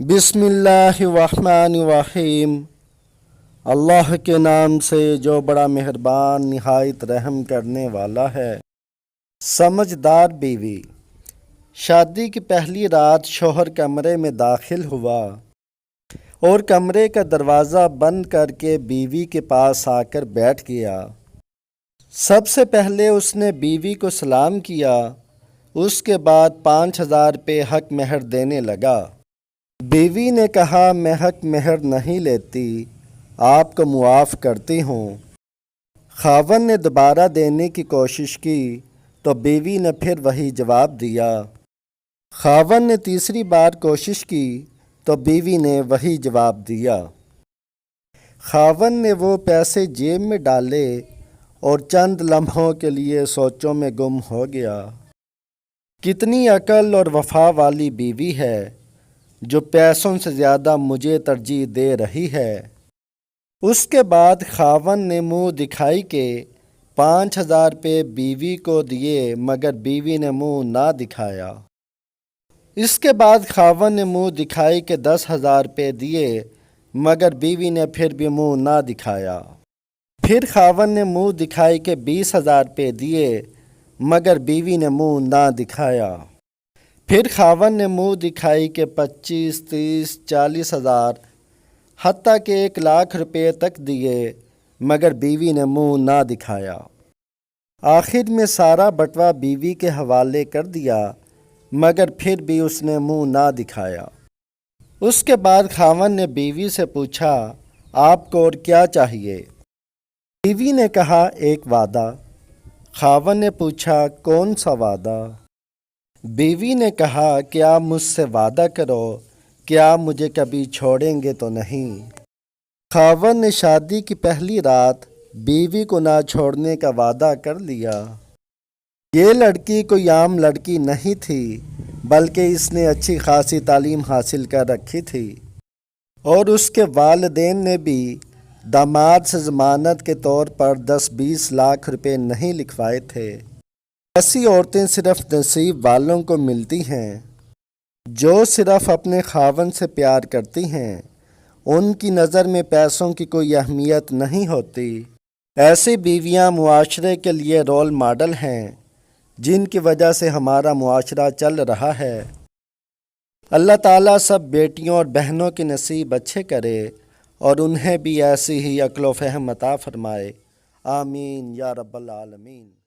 बिस्मिल्लाहिर्रहमानिर्रहीम। अल्लाह के नाम से जो बड़ा मेहरबान निहायत रहम करने वाला है। समझदार बीवी। शादी की पहली रात शौहर कमरे में दाखिल हुआ और कमरे का दरवाज़ा बंद करके बीवी के पास आकर बैठ गया। सबसे पहले उसने बीवी को सलाम किया, उसके बाद 5,000 रुपये हक महर देने लगा। बीवी ने कहा, मैं हक महर नहीं लेती, आपको मुआफ़ करती हूँ। खावंद ने दोबारा देने की कोशिश की तो बीवी ने फिर वही जवाब दिया। खावंद ने तीसरी बार कोशिश की तो बीवी ने वही जवाब दिया। खावंद ने वो पैसे जेब में डाले और चंद लम्हों के लिए सोचों में गुम हो गया। कितनी अकल और वफा वाली बीवी है जो पैसों से ज़्यादा मुझे तरजीह दे रही है। उसके बाद खावंद ने मुंह दिखाई के 5,000 रुपये बीवी को दिए, मगर बीवी ने मुंह ना दिखाया। इसके बाद खावंद ने मुंह दिखाई के 10,000 रुपये दिए, मगर बीवी ने फिर भी मुंह ना दिखाया। फिर खावंद ने मुंह दिखाई के 20,000 रुपये दिए, मगर बीवी ने मुंह ना दिखाया। फिर खावंद ने मुंह दिखाई के 25, 30, 40,000 हत्ता के 1,00,000 रुपये तक दिए, मगर बीवी ने मुंह ना दिखाया। आखिर में सारा बटवा बीवी के हवाले कर दिया, मगर फिर भी उसने मुंह ना दिखाया। उसके बाद खावंद ने बीवी से पूछा, आपको और क्या चाहिए? बीवी ने कहा, एक वादा। खावंद ने पूछा, कौन सा वादा? बीवी ने कहा, कि आप मुझसे वादा करो कि आप मुझे कभी छोड़ेंगे तो नहीं। खावंद ने शादी की पहली रात बीवी को ना छोड़ने का वादा कर लिया। ये लड़की कोई आम लड़की नहीं थी, बल्कि इसने अच्छी खासी तालीम हासिल कर रखी थी और उसके वालिदैन ने भी दामाद से ज़मानत के तौर पर 10-20 लाख रुपए नहीं लिखवाए थे। ऐसी औरतें सिर्फ नसीब वालों को मिलती हैं जो सिर्फ अपने खावंद से प्यार करती हैं। उनकी नज़र में पैसों की कोई अहमियत नहीं होती। ऐसी बीवियां मुआशरे के लिए रोल मॉडल हैं, जिनकी वजह से हमारा मुआशरा चल रहा है। अल्लाह ताला सब बेटियों और बहनों के नसीब अच्छे करे और उन्हें भी ऐसी ही अक्ल व फ़हम अता फ़रमाए। आमीन या रब्बल आलमीन।